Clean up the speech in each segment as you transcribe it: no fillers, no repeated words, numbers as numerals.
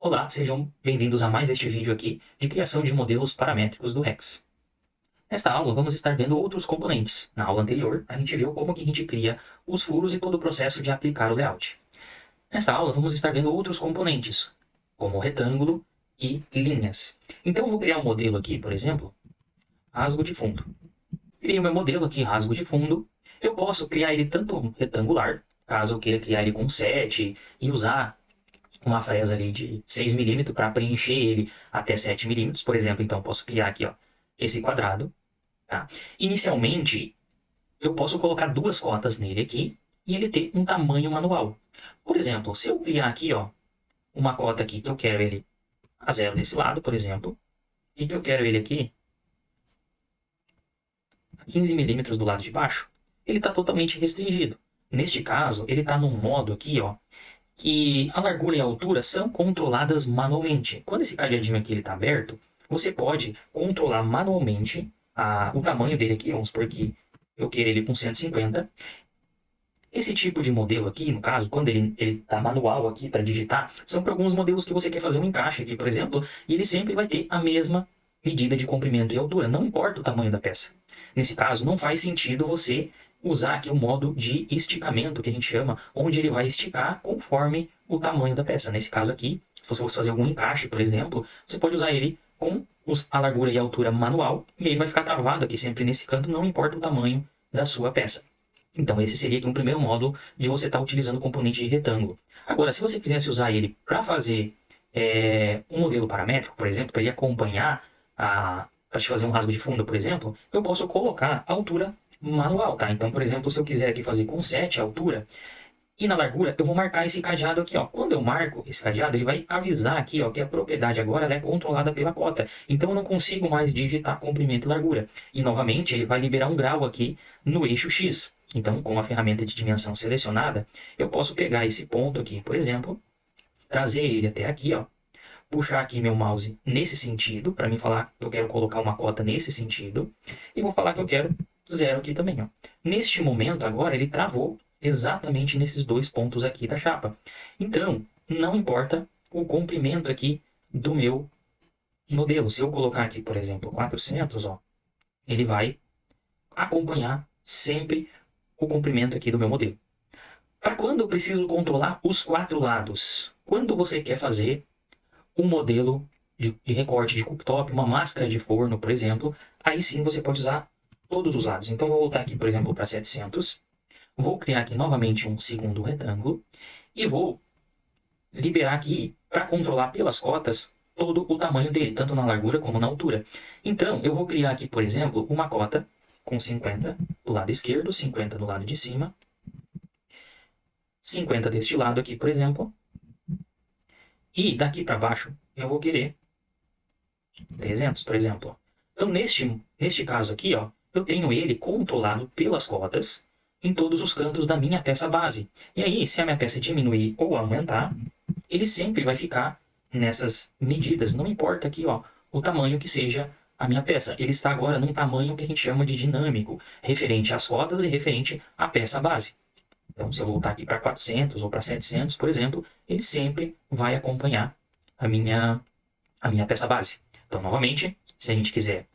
Olá, sejam bem-vindos a mais este vídeo aqui de criação de modelos paramétricos do Rex. Nesta aula vamos estar vendo outros componentes. Na aula anterior a gente viu como que a gente cria os furos e todo o processo de aplicar o layout. Nesta aula vamos estar vendo outros componentes, como retângulo e linhas. Então eu vou criar um modelo aqui, por exemplo, rasgo de fundo. Criei o meu modelo aqui, rasgo de fundo. Eu posso criar ele tanto retangular, caso eu queira criar ele com 7 e usar uma fresa ali de 6 milímetros para preencher ele até 7 milímetros, por exemplo. Então, posso criar aqui ó, esse quadrado. Tá? Inicialmente, eu posso colocar duas cotas nele aqui e ele ter um tamanho manual. Por exemplo, se eu criar aqui ó, uma cota aqui que eu quero ele a 0 desse lado, por exemplo, e que eu quero ele aqui a 15 milímetros do lado de baixo, ele está totalmente restringido. Neste caso, ele está num modo aqui, ó, que a largura e a altura são controladas manualmente. Quando esse cadeadinho aqui está aberto, você pode controlar manualmente o tamanho dele aqui. Vamos supor que eu queira ele com 150. Esse tipo de modelo aqui, no caso, quando ele está manual aqui para digitar, são para alguns modelos que você quer fazer um encaixe aqui, por exemplo, e ele sempre vai ter a mesma medida de comprimento e altura, não importa o tamanho da peça. Nesse caso, não faz sentido você usar aqui o modo de esticamento, que a gente chama, onde ele vai esticar conforme o tamanho da peça. Nesse caso aqui, se você fosse fazer algum encaixe, por exemplo, você pode usar ele com a largura e a altura manual, e ele vai ficar travado aqui sempre nesse canto, não importa o tamanho da sua peça. Então esse seria aqui um primeiro modo de você estar utilizando o componente de retângulo. Agora, se você quisesse usar ele para fazer um modelo paramétrico, por exemplo, para ele acompanhar para te fazer um rasgo de fundo, por exemplo, eu posso colocar a altura manual, tá? Então, por exemplo, se eu quiser aqui fazer com 7 a altura, e na largura, eu vou marcar esse cadeado aqui, ó. Quando eu marco esse cadeado, ele vai avisar aqui, ó, que a propriedade agora ela é controlada pela cota. Então, eu não consigo mais digitar comprimento e largura. E, novamente, ele vai liberar um grau aqui no eixo X. Então, com a ferramenta de dimensão selecionada, eu posso pegar esse ponto aqui, por exemplo, trazer ele até aqui, ó, puxar aqui meu mouse nesse sentido, para mim falar que eu quero colocar uma cota nesse sentido, e vou falar que eu quero 0 aqui também. Ó. Neste momento, agora, ele travou exatamente nesses dois pontos aqui da chapa. Então, não importa o comprimento aqui do meu modelo. Se eu colocar aqui, por exemplo, 400, ó, ele vai acompanhar sempre o comprimento aqui do meu modelo. Para quando eu preciso controlar os 4 lados? Quando você quer fazer um modelo de recorte de cooktop, uma máscara de forno, por exemplo, aí sim você pode usar todos os lados. Então, vou voltar aqui, por exemplo, para 700. Vou criar aqui novamente um segundo retângulo. E vou liberar aqui, para controlar pelas cotas, todo o tamanho dele, tanto na largura como na altura. Então, eu vou criar aqui, por exemplo, uma cota com 50 do lado esquerdo, 50 do lado de cima, 50 deste lado aqui, por exemplo. E daqui para baixo, eu vou querer 300, por exemplo. Então, neste caso aqui, ó, eu tenho ele controlado pelas cotas em todos os cantos da minha peça base. E aí, se a minha peça diminuir ou aumentar, ele sempre vai ficar nessas medidas. Não importa aqui, ó, o tamanho que seja a minha peça. Ele está agora num tamanho que a gente chama de dinâmico, referente às cotas e referente à peça base. Então, se eu voltar aqui para 400 ou para 700, por exemplo, ele sempre vai acompanhar a minha peça base. Então, novamente, se a gente quiser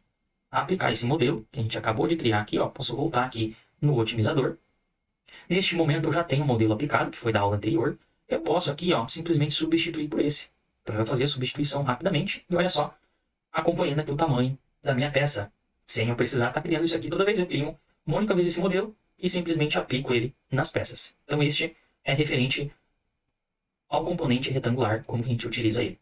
aplicar esse modelo que a gente acabou de criar aqui, ó, posso voltar aqui no otimizador. Neste momento, eu já tenho o modelo aplicado, que foi da aula anterior. Eu posso aqui ó, simplesmente substituir por esse. Então, eu vou fazer a substituição rapidamente. E olha só, acompanhando aqui o tamanho da minha peça. Sem eu precisar estar criando isso aqui toda vez. Eu crio uma única vez esse modelo e simplesmente aplico ele nas peças. Então, este é referente ao componente retangular, como que a gente utiliza ele.